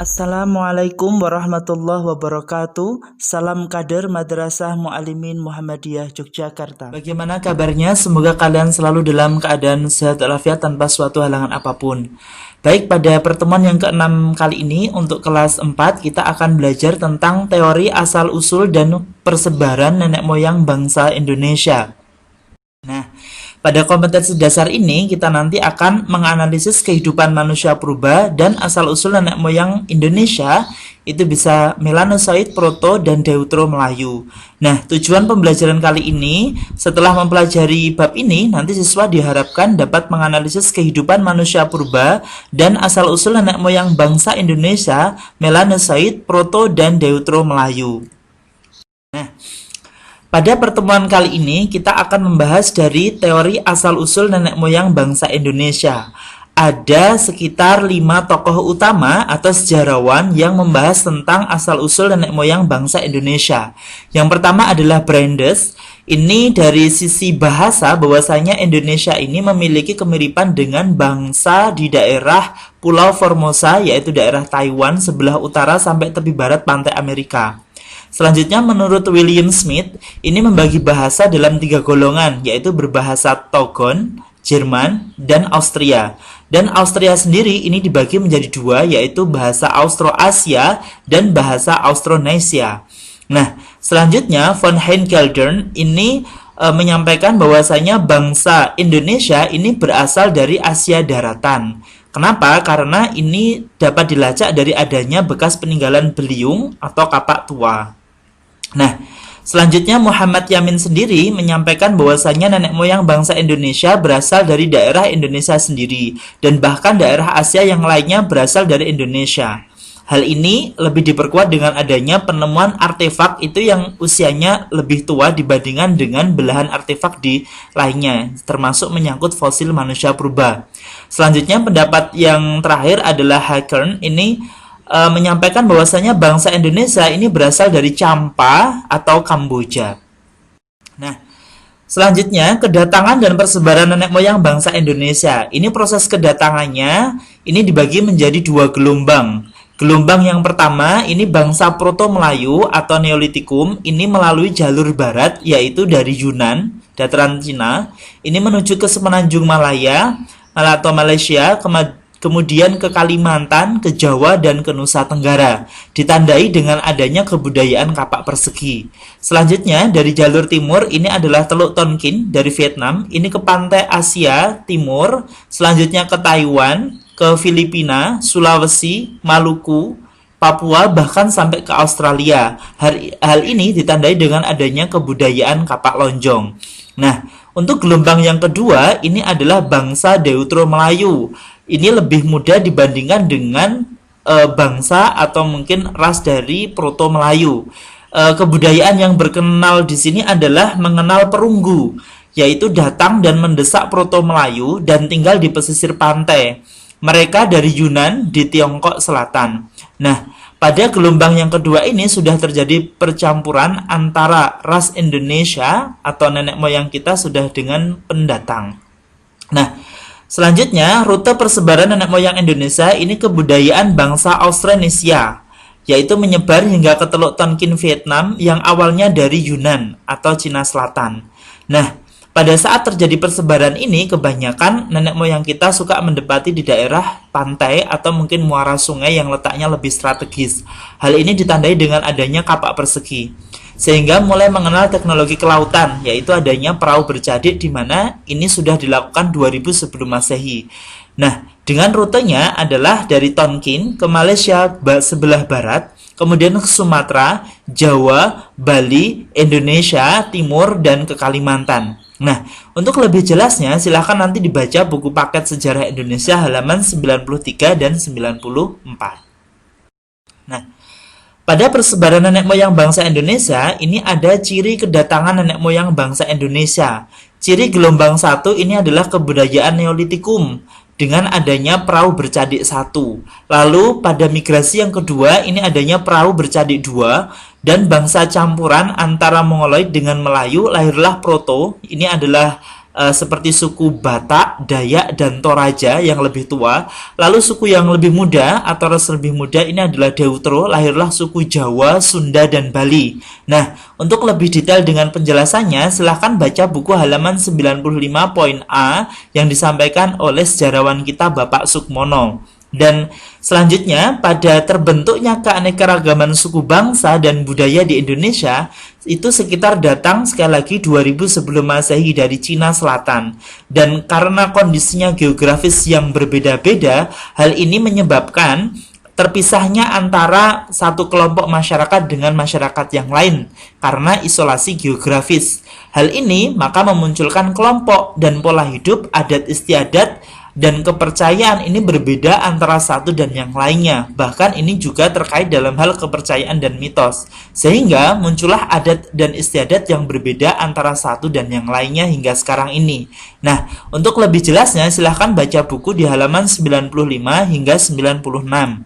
Assalamualaikum warahmatullahi wabarakatuh. Salam kader Madrasah Mu'alimin Muhammadiyah Yogyakarta. Bagaimana kabarnya? Semoga kalian selalu dalam keadaan sehat walafiat tanpa suatu halangan apapun. Baik, pada pertemuan yang ke-6 kali ini untuk kelas 4 kita akan belajar tentang teori asal-usul dan persebaran nenek moyang bangsa Indonesia. Nah, pada kompetensi dasar ini kita nanti akan menganalisis kehidupan manusia purba dan asal-usul nenek moyang Indonesia. Itu bisa Melanozoik, Proto, dan Deutero Melayu. Nah, tujuan pembelajaran kali ini, setelah mempelajari bab ini, nanti siswa diharapkan dapat menganalisis kehidupan manusia purba dan asal-usul nenek moyang bangsa Indonesia, Melanozoik, Proto, dan Deutero Melayu. Nah, pada pertemuan kali ini kita akan membahas dari teori asal-usul nenek moyang bangsa Indonesia. Ada sekitar 5 tokoh utama atau sejarawan yang membahas tentang asal-usul nenek moyang bangsa Indonesia. Yang pertama adalah Brandes. Ini dari sisi bahasa bahwasanya Indonesia ini memiliki kemiripan dengan bangsa di daerah Pulau Formosa, yaitu daerah Taiwan sebelah utara sampai tepi barat pantai Amerika. Selanjutnya menurut William Smith, ini membagi bahasa dalam 3 golongan, yaitu berbahasa Togon, Jerman, dan Austria. Dan Austria sendiri ini dibagi menjadi 2, yaitu bahasa Austroasia dan bahasa Austronesia. Nah, selanjutnya von Heinkelder ini menyampaikan bahwasanya bangsa Indonesia ini berasal dari Asia Daratan. Kenapa? Karena ini dapat dilacak dari adanya bekas peninggalan beliung atau kapak tua. Nah, selanjutnya Muhammad Yamin sendiri menyampaikan bahwasanya nenek moyang bangsa Indonesia berasal dari daerah Indonesia sendiri dan bahkan daerah Asia yang lainnya berasal dari Indonesia. Hal ini lebih diperkuat dengan adanya penemuan artefak itu yang usianya lebih tua dibandingkan dengan belahan artefak di lainnya, termasuk menyangkut fosil manusia purba. Selanjutnya pendapat yang terakhir adalah Hakern ini menyampaikan bahwasanya bangsa Indonesia ini berasal dari Champa atau Kamboja. Nah, selanjutnya kedatangan dan persebaran nenek moyang bangsa Indonesia. Ini proses kedatangannya ini dibagi menjadi 2 gelombang. Gelombang yang pertama ini bangsa Proto Melayu atau Neolitikum ini melalui jalur barat yaitu dari Yunan, dataran Cina, ini menuju ke Semenanjung Malaya atau Malaysia, kemudian ke Kalimantan, ke Jawa, dan ke Nusa Tenggara, ditandai dengan adanya kebudayaan kapak persegi. Selanjutnya, dari jalur timur, ini adalah Teluk Tonkin dari Vietnam, ini ke pantai Asia Timur, selanjutnya ke Taiwan, ke Filipina, Sulawesi, Maluku, Papua, bahkan sampai ke Australia. Hal ini ditandai dengan adanya kebudayaan kapak lonjong. Nah, untuk gelombang yang kedua, ini adalah bangsa Deutero Melayu. Ini lebih mudah dibandingkan dengan bangsa atau mungkin ras dari Proto Melayu. Kebudayaan yang berkenal di sini adalah mengenal perunggu, yaitu datang dan mendesak Proto Melayu dan tinggal di pesisir pantai. Mereka dari Yunan di Tiongkok Selatan. Nah, pada gelombang yang kedua ini sudah terjadi percampuran antara ras Indonesia atau nenek moyang kita sudah dengan pendatang. Nah, selanjutnya rute persebaran nenek moyang Indonesia ini kebudayaan bangsa Austronesia, yaitu menyebar hingga ke Teluk Tonkin Vietnam yang awalnya dari Yunan atau Cina Selatan. Nah, pada saat terjadi persebaran ini, kebanyakan nenek moyang kita suka mendapati di daerah pantai atau mungkin muara sungai yang letaknya lebih strategis. Hal ini ditandai dengan adanya kapak persegi. Sehingga mulai mengenal teknologi kelautan, yaitu adanya perahu bercadik di mana ini sudah dilakukan 2000 sebelum Masehi. Nah, dengan rutenya adalah dari Tonkin ke Malaysia sebelah barat, kemudian ke Sumatera, Jawa, Bali, Indonesia, Timur, dan ke Kalimantan. Nah, untuk lebih jelasnya silahkan nanti dibaca buku paket sejarah Indonesia halaman 93 dan 94. Nah, pada persebaran nenek moyang bangsa Indonesia, ini ada ciri kedatangan nenek moyang bangsa Indonesia. Ciri gelombang 1 ini adalah kebudayaan Neolitikum dengan adanya perahu bercadik 1. Lalu pada migrasi yang kedua ini adanya perahu bercadik 2 dan bangsa campuran antara Mongoloid dengan Melayu, lahirlah Proto. Ini adalah seperti suku Batak, Dayak, dan Toraja yang lebih tua. Lalu suku yang lebih muda atau ras lebih muda ini adalah Deutero, lahirlah suku Jawa, Sunda, dan Bali. Nah, untuk lebih detail dengan penjelasannya, silahkan baca buku halaman 95 poin A yang disampaikan oleh sejarawan kita Bapak Sukmono. Dan selanjutnya, pada terbentuknya keanekaragaman suku bangsa dan budaya di Indonesia, itu sekitar datang sekali lagi 2000 sebelum Masehi dari Cina Selatan. Dan karena kondisinya geografis yang berbeda-beda, hal ini menyebabkan terpisahnya antara satu kelompok masyarakat dengan masyarakat yang lain karena isolasi geografis. Hal ini maka memunculkan kelompok dan pola hidup, adat istiadat, dan kepercayaan ini berbeda antara satu dan yang lainnya. Bahkan ini juga terkait dalam hal kepercayaan dan mitos. Sehingga muncullah adat dan istiadat yang berbeda antara satu dan yang lainnya hingga sekarang ini. Nah, untuk lebih jelasnya silahkan baca buku di halaman 95 hingga 96.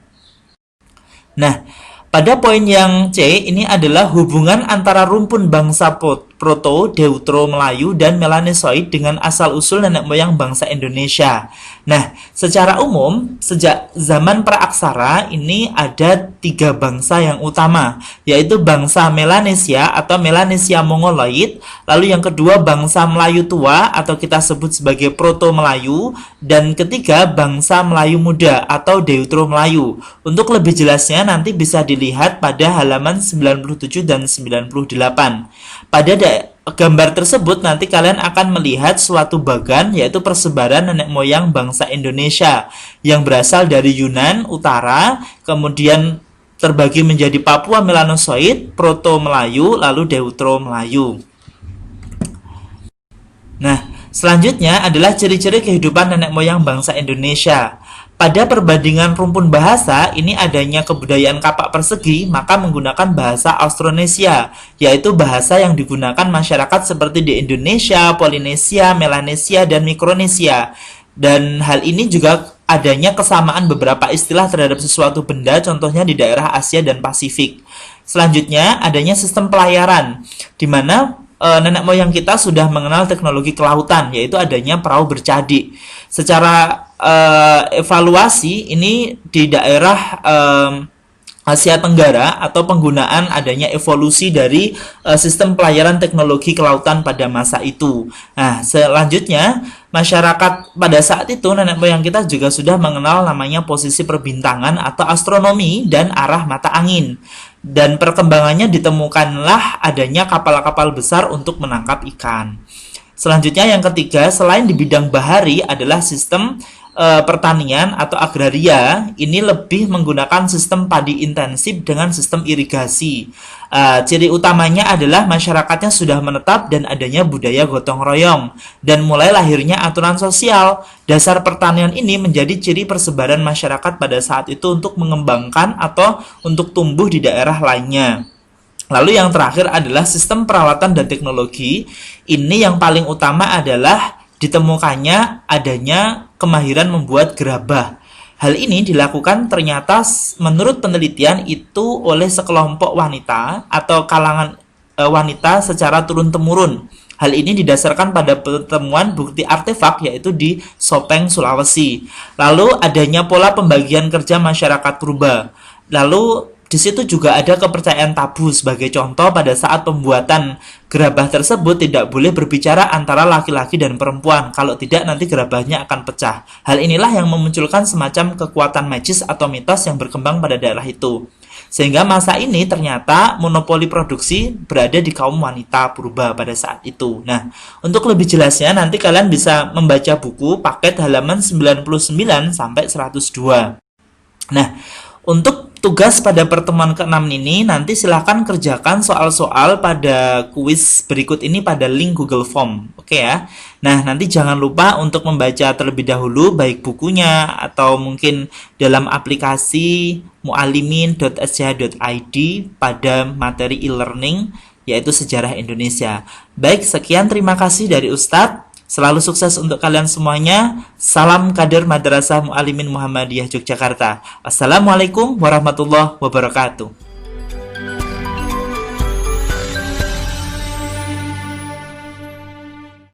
Nah, pada poin yang C ini adalah hubungan antara rumpun bangsa Proto, Deutero Melayu, dan Melanesoid dengan asal-usul nenek moyang bangsa Indonesia. Nah, secara umum, sejak zaman praaksara ini ada 3 bangsa yang utama, yaitu bangsa Melanesia atau Melanesia Mongoloid, lalu yang kedua bangsa Melayu tua atau kita sebut sebagai Proto Melayu, dan ketiga bangsa Melayu muda atau Deutero Melayu. Untuk lebih jelasnya nanti bisa dilihat pada halaman 97 dan 98. Pada gambar tersebut nanti kalian akan melihat suatu bagan, yaitu persebaran nenek moyang bangsa Indonesia yang berasal dari Yunan Utara, kemudian terbagi menjadi Papua Melanosoid, Proto Melayu, lalu Deutero Melayu. Nah, selanjutnya adalah ciri-ciri kehidupan nenek moyang bangsa Indonesia. Pada perbandingan rumpun bahasa, ini adanya kebudayaan kapak persegi, maka menggunakan bahasa Austronesia, yaitu bahasa yang digunakan masyarakat seperti di Indonesia, Polinesia, Melanesia, dan Mikronesia. Dan hal ini juga adanya kesamaan beberapa istilah terhadap sesuatu benda, contohnya di daerah Asia dan Pasifik. Selanjutnya, adanya sistem pelayaran, di mana nenek moyang kita sudah mengenal teknologi kelautan, yaitu adanya perahu bercadi. Secara evaluasi ini di daerah Asia Tenggara atau penggunaan adanya evolusi dari sistem pelayaran teknologi kelautan pada masa itu. Nah, selanjutnya masyarakat pada saat itu nenek moyang kita juga sudah mengenal namanya posisi perbintangan atau astronomi dan arah mata angin. Dan perkembangannya ditemukanlah adanya kapal-kapal besar untuk menangkap ikan. Selanjutnya yang ketiga, selain di bidang bahari adalah sistem pertanian atau agraria. Ini lebih menggunakan sistem padi intensif dengan sistem irigasi. Ciri utamanya adalah masyarakatnya sudah menetap dan adanya budaya gotong royong, dan mulai lahirnya aturan sosial. Dasar pertanian ini menjadi ciri persebaran masyarakat pada saat itu untuk mengembangkan atau untuk tumbuh di daerah lainnya. Lalu yang terakhir adalah sistem perawatan dan teknologi. Ini yang paling utama adalah ditemukannya adanya kemahiran membuat gerabah. Hal ini dilakukan ternyata menurut penelitian itu oleh sekelompok wanita atau kalangan wanita secara turun-temurun. Hal ini didasarkan pada pertemuan bukti artefak yaitu di Sopeng, Sulawesi. Lalu adanya pola pembagian kerja masyarakat purba. Lalu di situ juga ada kepercayaan tabu. Sebagai contoh, pada saat pembuatan gerabah tersebut tidak boleh berbicara antara laki-laki dan perempuan. Kalau tidak, nanti gerabahnya akan pecah. Hal inilah yang memunculkan semacam kekuatan magis atau mitos yang berkembang pada daerah itu. Sehingga masa ini ternyata monopoli produksi berada di kaum wanita purba pada saat itu. Nah, untuk lebih jelasnya nanti kalian bisa membaca buku paket halaman 99 sampai 102. Nah, untuk tugas pada pertemuan ke-6 ini, nanti silahkan kerjakan soal-soal pada kuis berikut ini pada link Google Form. Oke ya. Nah, nanti jangan lupa untuk membaca terlebih dahulu baik bukunya atau mungkin dalam aplikasi mualimin.sch.id pada materi e-learning yaitu Sejarah Indonesia. Baik, sekian terima kasih dari Ustadz. Selalu sukses untuk kalian semuanya. Salam kader Madrasah Mu'alimin Muhammadiyah Yogyakarta. Assalamualaikum warahmatullahi wabarakatuh.